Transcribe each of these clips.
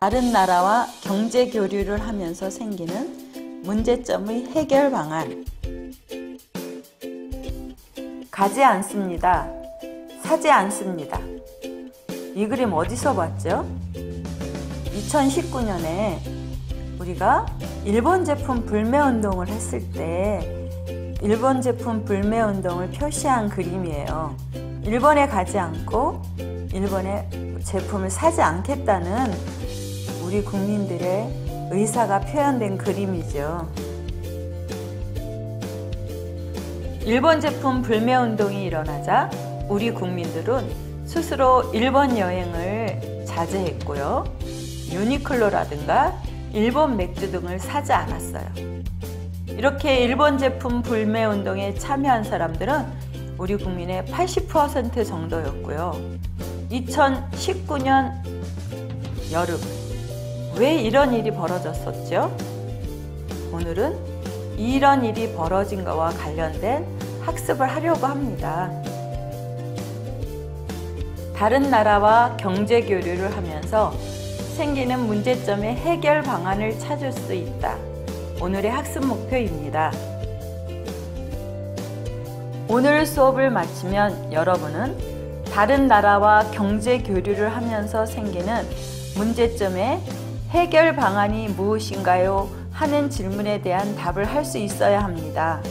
다른 나라와 경제 교류를 하면서 생기는 문제점의 해결 방안. 가지 않습니다. 사지 않습니다. 이 그림 어디서 봤죠? 2019년에 우리가 일본 제품 불매운동을 했을 때 일본 제품 불매운동을 표시한 그림이에요. 일본에 가지 않고 일본의 제품을 사지 않겠다는 우리 국민들의 의사가 표현된 그림이죠. 일본 제품 불매운동이 일어나자 우리 국민들은 스스로 일본 여행을 자제했고요. 유니클로라든가 일본 맥주 등을 사지 않았어요. 이렇게 일본 제품 불매운동에 참여한 사람들은 우리 국민의 80% 정도였고요. 2019년 여름, 왜 이런 일이 벌어졌었죠? 오늘은 이런 일이 벌어진 것과 관련된 학습을 하려고 합니다. 다른 나라와 경제 교류를 하면서 생기는 문제점의 해결 방안을 찾을 수 있다. 오늘의 학습 목표입니다. 오늘 수업을 마치면 여러분은 다른 나라와 경제 교류를 하면서 생기는 문제점의 해결 방안이 무엇인가요? 하는 질문에 대한 답을 할 수 있어야 합니다.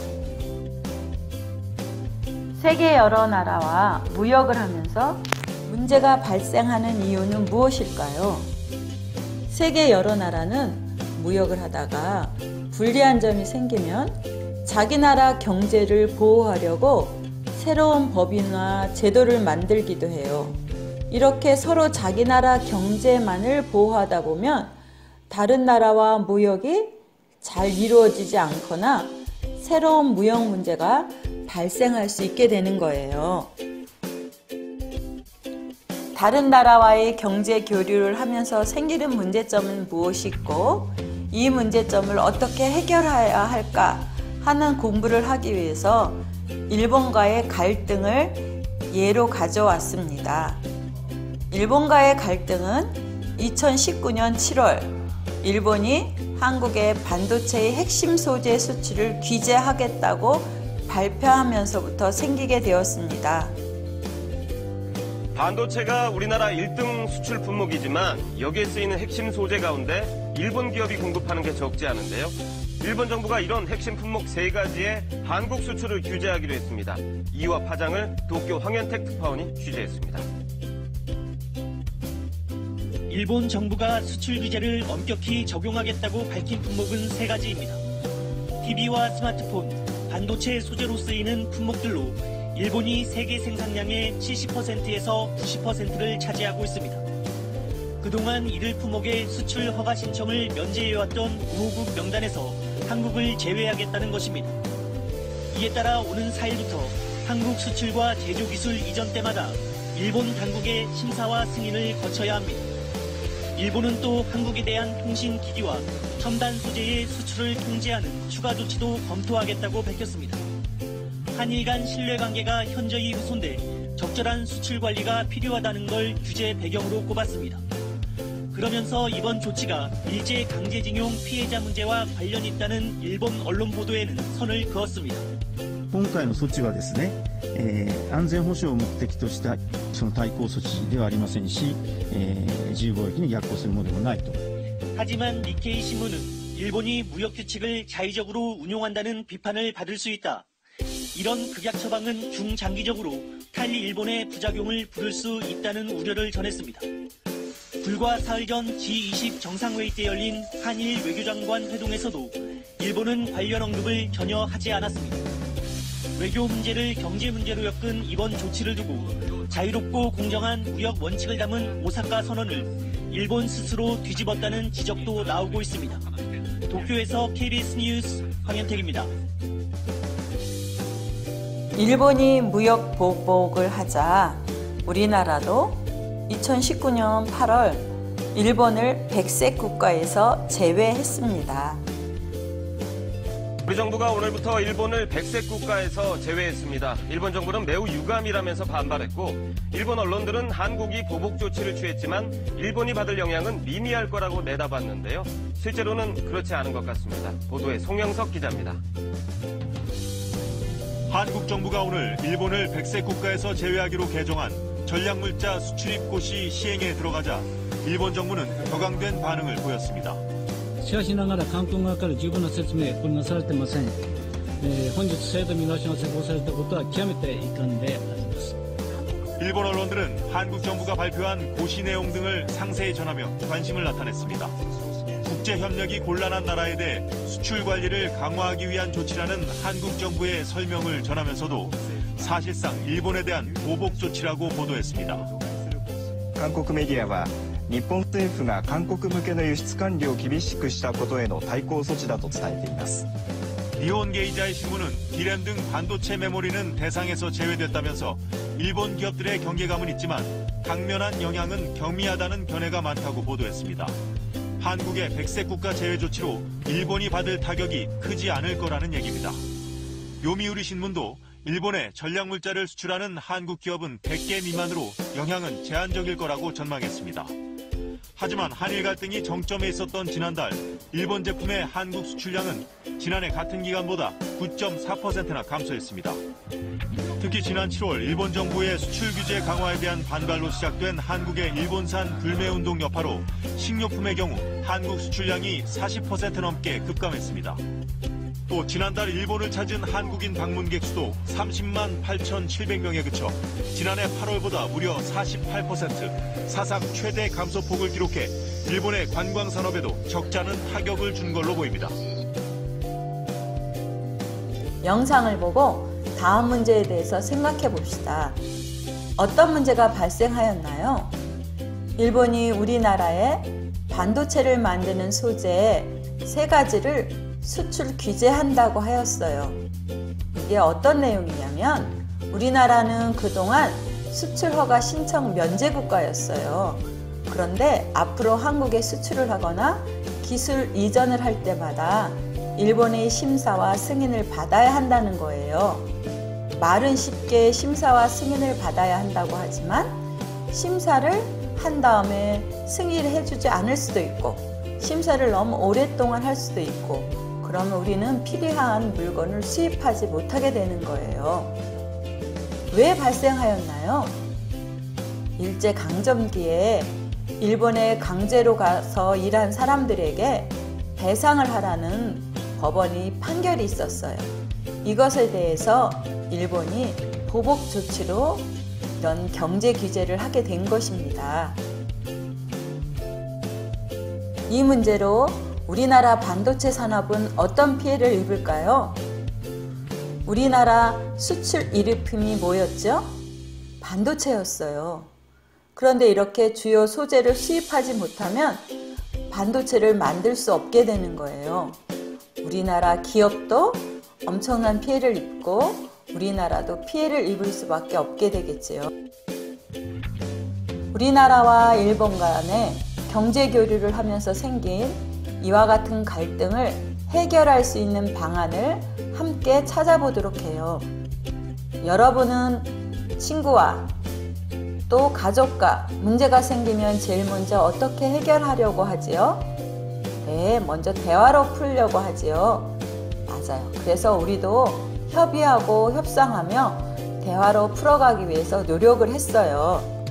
세계 여러 나라와 무역을 하면서 문제가 발생하는 이유는 무엇일까요? 세계 여러 나라는 무역을 하다가 불리한 점이 생기면 자기 나라 경제를 보호하려고 새로운 법이나 제도를 만들기도 해요. 이렇게 서로 자기 나라 경제만을 보호하다 보면 다른 나라와 무역이 잘 이루어지지 않거나 새로운 무역 문제가 발생할 수 있게 되는 거예요. 다른 나라와의 경제 교류를 하면서 생기는 문제점은 무엇이고 이 문제점을 어떻게 해결해야 할까 하는 공부를 하기 위해서 일본과의 갈등을 예로 가져왔습니다. 일본과의 갈등은 2019년 7월 일본이 한국의 반도체의 핵심 소재 수출을 규제하겠다고 발표하면서부터 생기게 되었습니다. 반도체가 우리나라 1등 수출 품목이지만 여기에 쓰이는 핵심 소재 가운데 일본 기업이 공급하는 게 적지 않은데요. 일본 정부가 이런 핵심 품목 3가지의 한국 수출을 규제하기로 했습니다. 이와 파장을 도쿄 황현택 특파원이 취재했습니다. 일본 정부가 수출 규제를 엄격히 적용하겠다고 밝힌 품목은 3가지입니다. TV와 스마트폰, 반도체 소재로 쓰이는 품목들로 일본이 세계 생산량의 70%에서 90%를 차지하고 있습니다. 그동안 이들 품목의 수출 허가 신청을 면제해왔던 우호국 명단에서 한국을 제외하겠다는 것입니다. 이에 따라 오는 4일부터 한국 수출과 제조기술 이전 때마다 일본 당국의 심사와 승인을 거쳐야 합니다. 일본은 또 한국에 대한 통신기기와 첨단 소재의 수출을 통제하는 추가 조치도 검토하겠다고 밝혔습니다. 한일 간 신뢰관계가 현저히 훼손돼 적절한 수출 관리가 필요하다는 걸 규제 배경으로 꼽았습니다. 그러면서 이번 조치가 일제 강제징용 피해자 문제와 관련이 있다는 일본 언론 보도에는 선을 그었습니다. 今回の措置はですね、安全保障を目的としたその対抗措置ではありませんし、自由貿易に逆行するものでもないと。 하지만 니케이 신문은 일본이 무역 규칙을 자의적으로 운용한다는 비판을 받을 수 있다. 이런 극약 처방은 중장기적으로 탈리 일본의 부작용을 부를 수 있다는 우려를 전했습니다. 불과 사흘 전 G20 정상회의 때 열린 한일 외교장관 회동에서도 일본은 관련 언급을 전혀 하지 않았습니다. 외교 문제를 경제 문제로 엮은 이번 조치를 두고 자유롭고 공정한 무역 원칙을 담은 오사카 선언을 일본 스스로 뒤집었다는 지적도 나오고 있습니다. 도쿄에서 KBS 뉴스 황현택입니다. 일본이 무역 보복을 하자 우리나라도 2019년 8월 일본을 백색 국가에서 제외했습니다. 우리 정부가 오늘부터 일본을 백색 국가에서 제외했습니다. 일본 정부는 매우 유감이라면서 반발했고 일본 언론들은 한국이 보복 조치를 취했지만 일본이 받을 영향은 미미할 거라고 내다봤는데요. 실제로는 그렇지 않은 것 같습니다. 보도에 송영석 기자입니다. 한국 정부가 오늘 일본을 백색 국가에서 제외하기로 개정한 전략물자 수출입고시 시행에 들어가자 일본 정부는 격앙된 반응을 보였습니다. しかしながら韓国側から十分な説明これなされてません。本日制度見直しが施行されたことは極めて遺憾であります。 일본 언론들은 한국 정부가 발표한 고시 내용 등을 상세히 전하며 관심을 나타냈습니다. 국제 협력이 곤란한 나라에 대해 수출 관리를 강화하기 위한 조치라는 한국 정부의 설명을 전하면서도 사실상 일본에 대한 보복 조치라고 보도했습니다. 韓国メディアは日本政府が韓国向けの輸出管理を厳しくしたことへの対抗措置だと伝えています。 니혼게이자의 신문은 디램 등 반도체 메모리는 대상에서 제외됐다면서 일본 기업들의 경계감은 있지만 당면한 영향은 경미하다는 견해가 많다고 보도했습니다. 한국의 백색 국가 제외 조치로 일본이 받을 타격이 크지 않을 거라는 얘기입니다. 요미우리 신문도 일본에 전략물자를 수출하는 한국 기업은 100개 미만으로 영향은 제한적일 거라고 전망했습니다. 하지만 한일 갈등이 정점에 있었던 지난달 일본 제품의 한국 수출량은 지난해 같은 기간보다 9.4%나 감소했습니다. 특히 지난 7월 일본 정부의 수출 규제 강화에 대한 반발로 시작된 한국의 일본산 불매운동 여파로 식료품의 경우 한국 수출량이 40% 넘게 급감했습니다. 또 지난달 일본을 찾은 한국인 방문객 수도 30만 8,700명에 그쳐 지난해 8월보다 무려 48% 사상 최대 감소폭을 기록해 일본의 관광 산업에도 적잖은 타격을 준 걸로 보입니다. 영상을 보고 다음 문제에 대해서 생각해 봅시다. 어떤 문제가 발생하였나요? 일본이 우리나라에 반도체를 만드는 소재 3가지를 수출 규제한다고 하였어요. 이게 어떤 내용이냐면 우리나라는 그동안 수출 허가 신청 면제 국가였어요. 그런데 앞으로 한국에 수출을 하거나 기술 이전을 할 때마다 일본의 심사와 승인을 받아야 한다는 거예요. 말은 쉽게 심사와 승인을 받아야 한다고 하지만 심사를 한 다음에 승인을 해주지 않을 수도 있고 심사를 너무 오랫동안 할 수도 있고 그러면 우리는 필요한 물건을 수입하지 못하게 되는 거예요. 왜 발생하였나요? 일제강점기에 일본에 강제로 가서 일한 사람들에게 배상을 하라는 법원이 판결이 있었어요. 이것에 대해서 일본이 보복 조치로 이런 경제 규제를 하게 된 것입니다. 이 문제로 우리나라 반도체 산업은 어떤 피해를 입을까요? 우리나라 수출 일위품이 뭐였죠? 반도체였어요. 그런데 이렇게 주요 소재를 수입하지 못하면 반도체를 만들 수 없게 되는 거예요. 우리나라 기업도 엄청난 피해를 입고 우리나라도 피해를 입을 수밖에 없게 되겠지요. 우리나라와 일본 간에 경제 교류를 하면서 생긴 이와 같은 갈등을 해결할 수 있는 방안을 함께 찾아보도록 해요. 여러분은 친구와 또 가족과 문제가 생기면 제일 먼저 어떻게 해결하려고 하지요? 네, 먼저 대화로 풀려고 하지요. 맞아요. 그래서 우리도 협의하고 협상하며 대화로 풀어가기 위해서 노력을 했어요.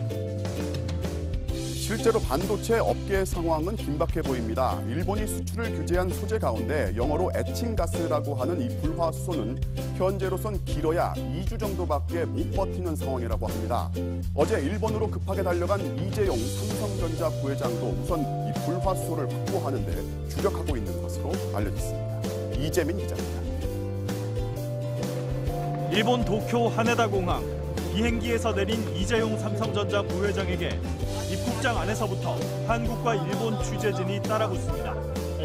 실제로 반도체 업계 상황은 긴박해 보입니다. 일본이 수출을 규제한 소재 가운데 영어로 에칭가스라고 하는 이 불화수소는 현재로선 길어야 2주 정도밖에 못 버티는 상황이라고 합니다. 어제 일본으로 급하게 달려간 이재용 삼성전자 부회장도 우선 이 불화수소를 확보하는 데 주력하고 있는 것으로 알려졌습니다. 이재민 기자입니다. 일본 도쿄 하네다 공항 비행기에서 내린 이재용 삼성전자 부회장에게 입국장 안에서부터 한국과 일본 취재진이 따라붙습니다.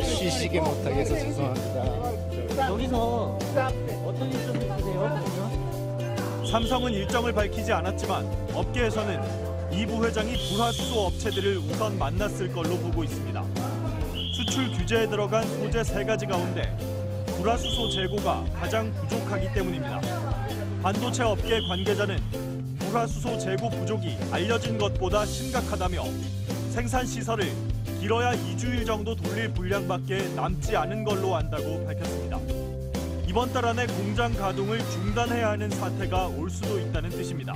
쉬시게 못하게 해서 죄송합니다. 여기서 어떤 일좀 있으세요? 삼성은 일정을 밝히지 않았지만 업계에서는 이 부회장이 불화수소 업체들을 우선 만났을 걸로 보고 있습니다. 수출 규제에 들어간 소재 3가지 가운데 불화수소 재고가 가장 부족하기 때문입니다. 반도체 업계 관계자는 불화수소 재고 부족이 알려진 것보다 심각하다며 생산시설을 길어야 2주일 정도 돌릴 분량밖에 남지 않은 걸로 안다고 밝혔습니다. 이번 달 안에 공장 가동을 중단해야 하는 사태가 올 수도 있다는 뜻입니다.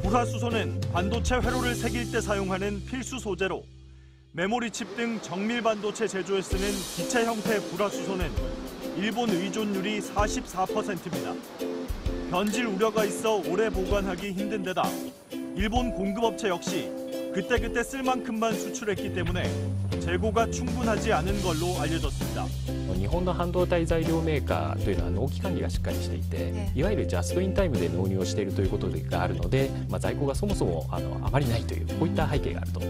불화수소는 반도체 회로를 새길 때 사용하는 필수 소재로 메모리칩 등 정밀 반도체 제조에 쓰는 기체 형태 불화수소는 일본 의존율이 44%입니다. 변질 우려가 있어 오래 보관하기 힘든 데다 일본 공급업체 역시 그때그때 쓸 만큼만 수출했기 때문에 재고가 충분하지 않은 걸로 알려졌습니다. 日本の半導体材料メーカーというのは納期管理がしっかりしていて、いわゆるジャストインタイムで納入をしているということがあるので、在庫がそもそもあまりないというこういった背景があると。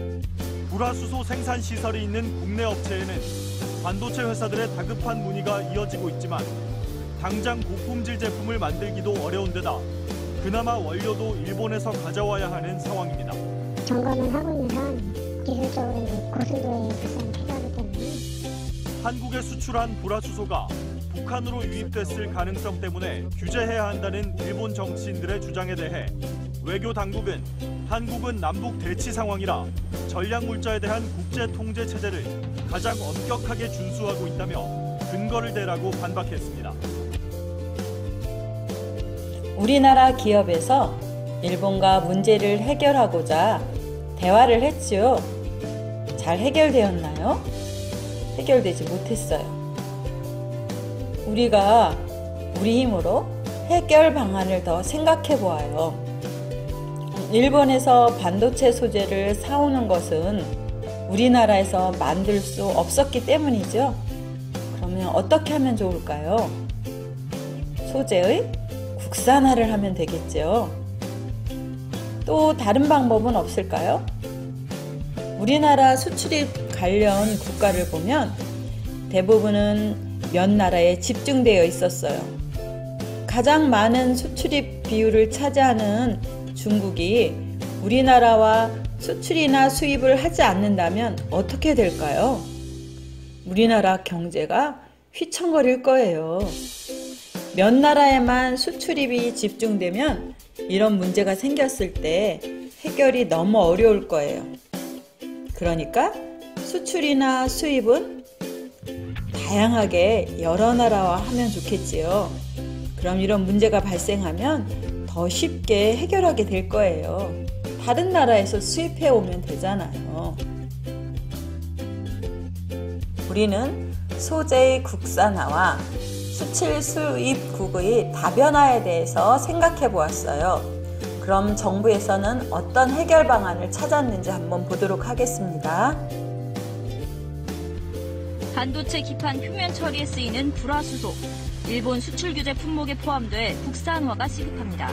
불화수소 생산 시설이 있는 국내 업체에는 반도체 회사들의 다급한 문의가 이어지고 있지만 당장 고품질 제품을 만들기도 어려운 데다 그나마 원료도 일본에서 가져와야 하는 상황입니다. 점검을 하고 있는 한 기술적으로 고순도의 불상이 필요하기 때문에 한국에 수출한 불화수소가 북한으로 유입됐을 가능성 때문에 규제해야 한다는 일본 정치인들의 주장에 대해 외교 당국은 한국은 남북 대치 상황이라 전략 물자에 대한 국제 통제 체제를 가장 엄격하게 준수하고 있다며 근거를 대라고 반박했습니다. 우리나라 기업에서 일본과 문제를 해결하고자 대화를 했지요. 잘 해결되었나요? 해결되지 못했어요. 우리가 우리 힘으로 해결 방안을 더 생각해 보아요. 일본에서 반도체 소재를 사오는 것은 우리나라에서 만들 수 없었기 때문이죠. 그러면 어떻게 하면 좋을까요? 소재의 국산화를 하면 되겠죠. 또 다른 방법은 없을까요? 우리나라 수출입 관련 국가를 보면 대부분은 몇 나라에 집중되어 있었어요. 가장 많은 수출입 비율을 차지하는 중국이 우리나라와 수출이나 수입을 하지 않는다면 어떻게 될까요? 우리나라 경제가 휘청거릴 거예요. 몇 나라에만 수출입이 집중되면 이런 문제가 생겼을 때 해결이 너무 어려울 거예요. 그러니까 수출이나 수입은 다양하게 여러 나라와 하면 좋겠지요. 그럼 이런 문제가 발생하면 더 쉽게 해결하게 될 거예요. 다른 나라에서 수입해 오면 되잖아요. 우리는 소재의 국산화와 수출 수입국의 다변화에 대해서 생각해 보았어요. 그럼 정부에서는 어떤 해결 방안을 찾았는지 한번 보도록 하겠습니다. 반도체 기판 표면 처리에 쓰이는 불화수소, 일본 수출 규제 품목에 포함돼 국산화가 시급합니다.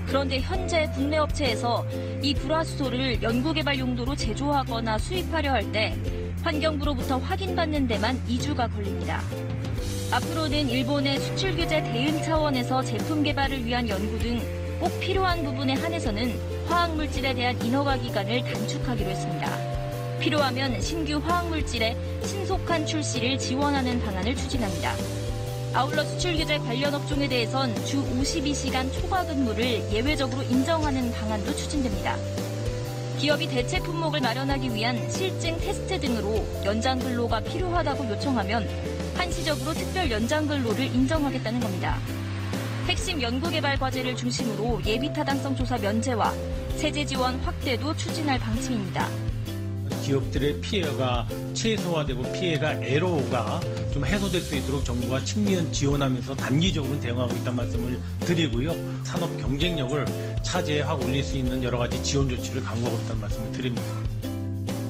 그런데 현재 국내 업체에서 이 불화수소를 연구개발 용도로 제조하거나 수입하려 할 때 환경부로부터 확인받는 데만 2주가 걸립니다. 앞으로는 일본의 수출 규제 대응 차원에서 제품 개발을 위한 연구 등 꼭 필요한 부분에 한해서는 화학물질에 대한 인허가 기간을 단축하기로 했습니다. 필요하면 신규 화학물질의 신속한 출시를 지원하는 방안을 추진합니다. 아울러 수출 규제 관련 업종에 대해선 주 52시간 초과 근무를 예외적으로 인정하는 방안도 추진됩니다. 기업이 대체 품목을 마련하기 위한 실증 테스트 등으로 연장 근로가 필요하다고 요청하면 한시적으로 특별 연장 근로를 인정하겠다는 겁니다. 핵심 연구개발 과제를 중심으로 예비타당성 조사 면제와 세제 지원 확대도 추진할 방침입니다. 기업들의 피해가 최소화되고 피해가 애로가 좀 해소될 수 있도록 정부가 측면 지원하면서 단기적으로 대응하고 있다는 말씀을 드리고요. 산업 경쟁력을 차제에 확 올릴 수 있는 여러 가지 지원 조치를 강구하고 있다는 말씀을 드립니다.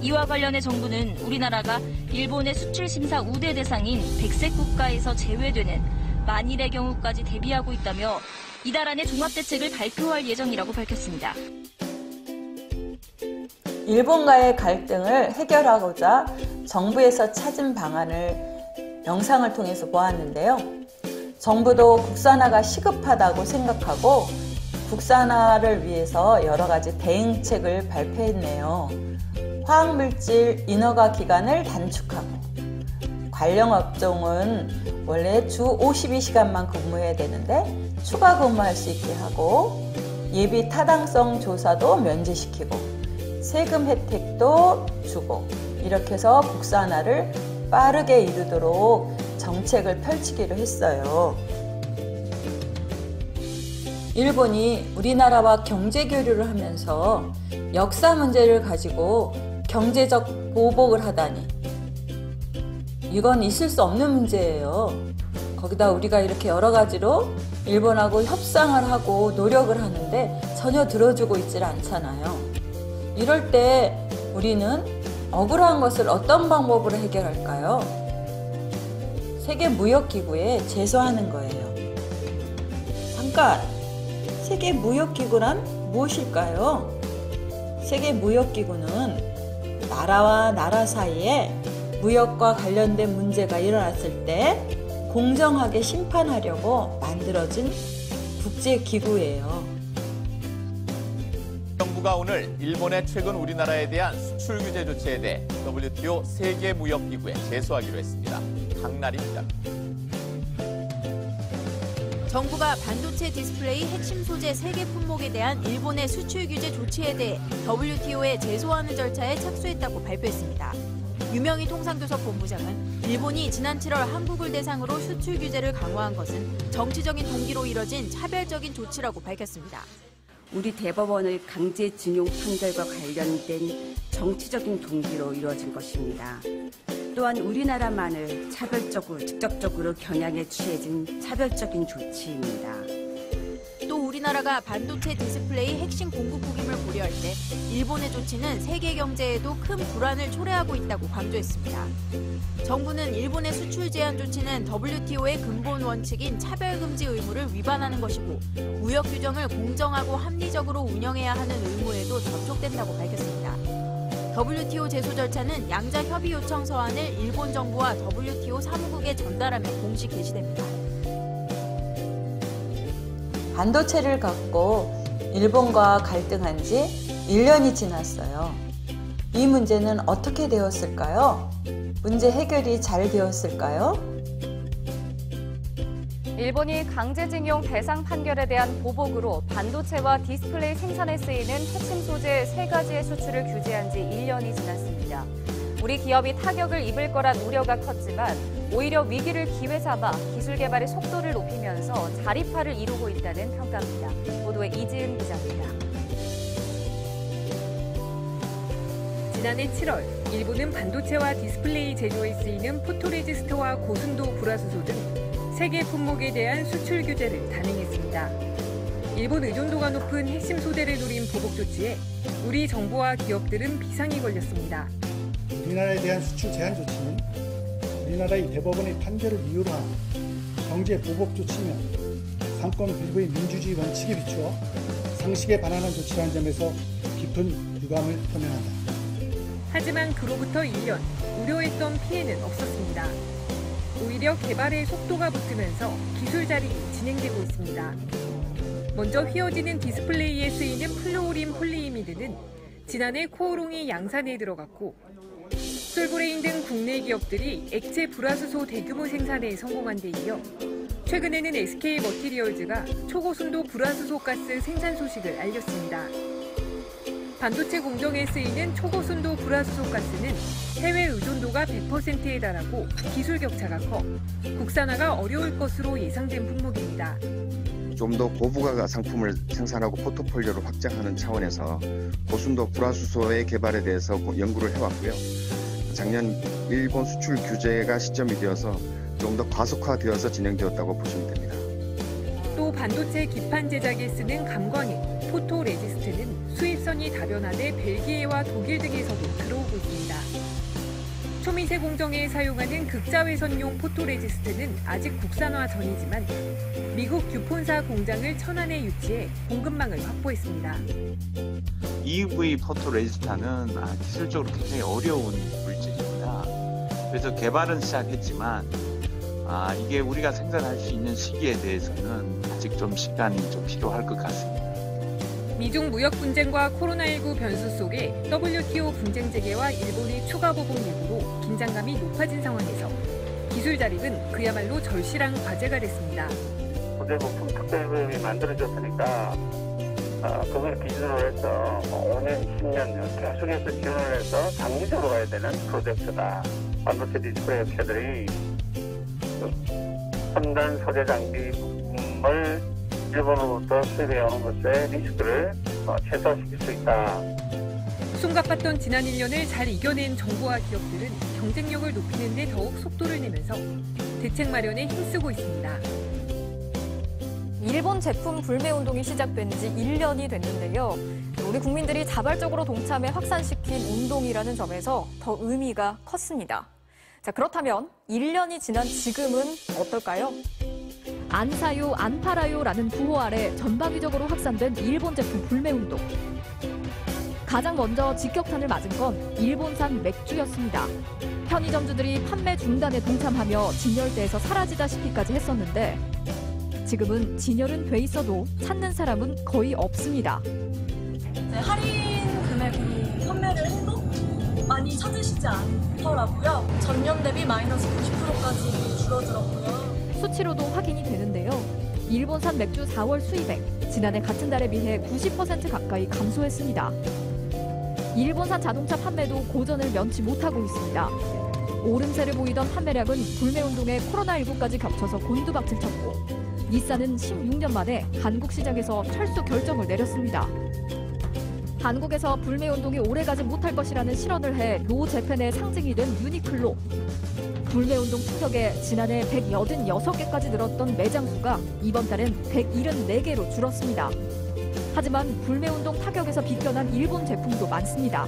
이와 관련해 정부는 우리나라가 일본의 수출 심사 우대 대상인 100색 국가에서 제외되는 만일의 경우까지 대비하고 있다며 이달 안에 종합대책을 발표할 예정이라고 밝혔습니다. 일본과의 갈등을 해결하고자 정부에서 찾은 방안을 영상을 통해서 보았는데요. 정부도 국산화가 시급하다고 생각하고 국산화를 위해서 여러 가지 대응책을 발표했네요. 화학물질 인허가 기간을 단축하고 관련 업종은 원래 주 52시간만 근무해야 되는데 추가 근무할 수 있게 하고 예비 타당성 조사도 면제시키고 세금 혜택도 주고 이렇게 해서 국산화를 빠르게 이루도록 정책을 펼치기로 했어요. 일본이 우리나라와 경제 교류를 하면서 역사 문제를 가지고 경제적 보복을 하다니 이건 있을 수 없는 문제예요. 거기다 우리가 이렇게 여러 가지로 일본하고 협상을 하고 노력을 하는데 전혀 들어주고 있질 않잖아요. 이럴 때 우리는 억울한 것을 어떤 방법으로 해결할까요? 세계무역기구에 제소하는 거예요. 잠깐! 세계무역기구란 무엇일까요? 세계무역기구는 나라와 나라 사이에 무역과 관련된 문제가 일어났을 때 공정하게 심판하려고 만들어진 국제기구예요. 정부가 오늘 일본의 최근 우리나라에 대한 수출 규제 조치에 대해 WTO 세계무역기구에 제소하기로 했습니다. 강날입니다. 정부가 반도체 디스플레이 핵심 소재 3개 품목에 대한 일본의 수출 규제 조치에 대해 WTO에 제소하는 절차에 착수했다고 발표했습니다. 유명희 통상교섭 본부장은 일본이 지난 7월 한국을 대상으로 수출 규제를 강화한 것은 정치적인 동기로 이뤄진 차별적인 조치라고 밝혔습니다. 우리 대법원의 강제징용 판결과 관련된 정치적인 동기로 이루어진 것입니다. 또한 우리나라만을 차별적으로 직접적으로 겨냥해 취해진 차별적인 조치입니다. 또 우리나라가 반도체 디스플레이 핵심 공급 폭임을 고려할 때 일본의 조치는 세계 경제에도 큰 불안을 초래하고 있다고 강조했습니다. 정부는 일본의 수출 제한 조치는 WTO의 근본 원칙인 차별금지 의무를 위반하는 것이고 무역 규정을 공정하고 합리적으로 운영해야 하는 의무에도 접촉된다고 밝혔습니다. WTO 제소 절차는 양자 협의 요청 서한을 일본 정부와 WTO 사무국에 전달하면 공식 게시됩니다. 반도체를 갖고 일본과 갈등한 지 1년이 지났어요. 이 문제는 어떻게 되었을까요? 문제 해결이 잘 되었을까요? 일본이 강제징용 대상 판결에 대한 보복으로 반도체와 디스플레이 생산에 쓰이는 핵심 소재 3가지의 수출을 규제한 지 1년이 지났습니다. 우리 기업이 타격을 입을 거란 우려가 컸지만 오히려 위기를 기회 삼아 기술 개발의 속도를 높이면서 자립화를 이루고 있다는 평가입니다. 보도에 이지은 기자입니다. 지난해 7월, 일본은 반도체와 디스플레이 제조에 쓰이는 포토레지스트와 고순도 불화수소 등 3개 품목에 대한 수출 규제를 단행했습니다. 일본 의존도가 높은 핵심 소재를 노린 보복 조치에 우리 정부와 기업들은 비상이 걸렸습니다. 우리나라에 대한 수출 제한 조치는 우리나라의 대법원의 판결을 이유로 한 경제 보복 조치며 상권 일부의 민주주의 원칙에 비추어 상식에 반하는 조치라는 점에서 깊은 유감을 표명한다. 하지만 그로부터 1년, 우려했던 피해는 없었습니다. 오히려 개발의 속도가 붙으면서 기술 자립이 진행되고 있습니다. 먼저 휘어지는 디스플레이에 쓰이는 플루오린 폴리이미드는 지난해 코오롱이 양산에 들어갔고 솔브레인 등 국내 기업들이 액체 불화수소 대규모 생산에 성공한 데 이어 최근에는 SK 머티리얼즈가 초고순도 불화수소 가스 생산 소식을 알렸습니다. 반도체 공정에 쓰이는 초고순도 불화수소 가스는 해외 의존도가 100%에 달하고 기술 격차가 커 국산화가 어려울 것으로 예상된 품목입니다. 좀 더 고부가 상품을 생산하고 포트폴리오를 확장하는 차원에서 고순도 불화수소의 개발에 대해서 연구를 해왔고요. 작년 일본 수출 규제가 시점이 되어서 좀 더 과속화되어서 진행되었다고 보시면 됩니다. 또 반도체 기판 제작에 쓰는 감광액, 포토레지스트는 수입선이 다변화돼 벨기에와 독일 등에서도 들어오고 있습니다. 초미세 공정에 사용하는 극자외선용 포토레지스트는 아직 국산화 전이지만 미국 듀폰사 공장을 천안에 유치해 공급망을 확보했습니다. EUV 포토레지스트는 기술적으로 굉장히 어려운 물질입니다. 그래서 개발은 시작했지만 이게 우리가 생산할 수 있는 시기에 대해서는 아직 좀 시간이 좀 필요할 것 같습니다. 미중 무역 분쟁과 코로나19 변수 속에 WTO 분쟁 재개와 일본의 추가 보복 요구로 긴장감이 높아진 상황에서 기술 자립은 그야말로 절실한 과제가 됐습니다. 소재부품 특별구역이 만들어졌으니까 그걸 기준으로 해서 5년, 10년 계속해서 지원을 해서 장기적으로 가야 되는 프로젝트다. 반도체 디스플레이 업체들이 첨단 소재 장비 부품을 일본으로부터 수입해 오는 것의 리스크를 최소화시킬 수 있다. 숨가팠던 지난 1년을 잘 이겨낸 정부와 기업들은 경쟁력을 높이는 데 더욱 속도를 내면서 대책 마련에 힘쓰고 있습니다. 일본 제품 불매 운동이 시작된 지 1년이 됐는데요. 우리 국민들이 자발적으로 동참해 확산시킨 운동이라는 점에서 더 의미가 컸습니다. 자, 그렇다면 1년이 지난 지금은 어떨까요? 안 사요, 안 팔아요라는 구호 아래 전방위적으로 확산된 일본 제품 불매 운동. 가장 먼저 직격탄을 맞은 건 일본산 맥주였습니다. 편의점주들이 판매 중단에 동참하며 진열대에서 사라지다시피까지 했었는데 지금은 진열은 돼 있어도 찾는 사람은 거의 없습니다. 할인 금액으로 판매를 해도 많이 찾으시지 않더라고요. 전년 대비 마이너스 90%까지 줄어들었고요. 수치로도 확인이 되는데요. 일본산 맥주 4월 수입액, 지난해 같은 달에 비해 90% 가까이 감소했습니다. 일본산 자동차 판매도 고전을 면치 못하고 있습니다. 오름세를 보이던 판매량은 불매운동에 코로나19까지 겹쳐서 곤두박질 쳤고 닛산은 16년 만에 한국 시장에서 철수 결정을 내렸습니다. 한국에서 불매운동이 오래가지 못할 것이라는 실언을 해 노재팬의 상징이 된 유니클로. 불매운동 충격에 지난해 186개까지 늘었던 매장 수가 이번 달엔 174개로 줄었습니다. 하지만 불매운동 타격에서 비껴난 일본 제품도 많습니다.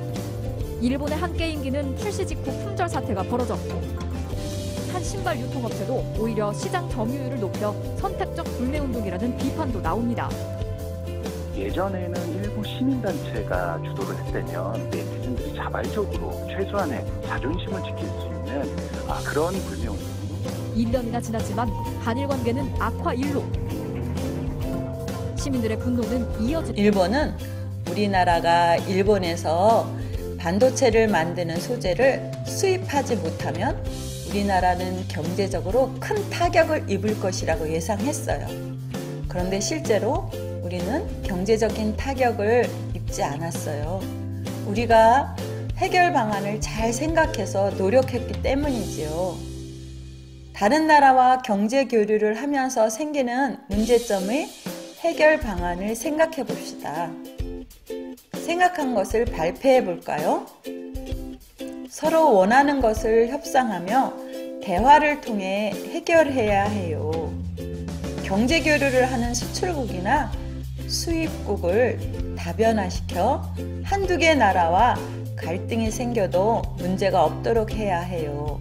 일본의 한 게임기는 출시 직후 품절 사태가 벌어졌고 한 신발 유통업체도 오히려 시장 점유율을 높여 선택적 불매운동이라는 비판도 나옵니다. 예전에는 일부 시민단체가 주도를 했다면 네티즌들이 자발적으로 최소한의 자존심을 지킬 수 있는 그런 불매운동. 1년이나 지났지만 한일 관계는 악화일로. 시민들의 분노는 이어지. 일본은 우리나라가 일본에서 반도체를 만드는 소재를 수입하지 못하면 우리나라는 경제적으로 큰 타격을 입을 것이라고 예상했어요. 그런데 실제로 우리는 경제적인 타격을 입지 않았어요. 우리가 해결 방안을 잘 생각해서 노력했기 때문이지요. 다른 나라와 경제 교류를 하면서 생기는 문제점의 해결 방안을 생각해 봅시다. 생각한 것을 발표해 볼까요? 서로 원하는 것을 협상하며 대화를 통해 해결해야 해요. 경제 교류를 하는 수출국이나 수입국을 다변화시켜 한두 개 나라와 갈등이 생겨도 문제가 없도록 해야 해요.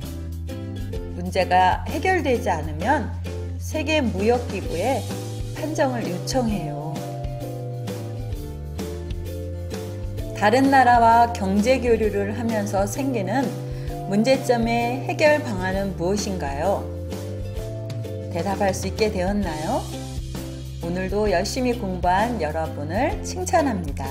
문제가 해결되지 않으면 세계무역기구에 판정을 요청해요. 다른 나라와 경제 교류를 하면서 생기는 문제점의 해결 방안은 무엇인가요? 대답할 수 있게 되었나요? 오늘도 열심히 공부한 여러분을 칭찬합니다.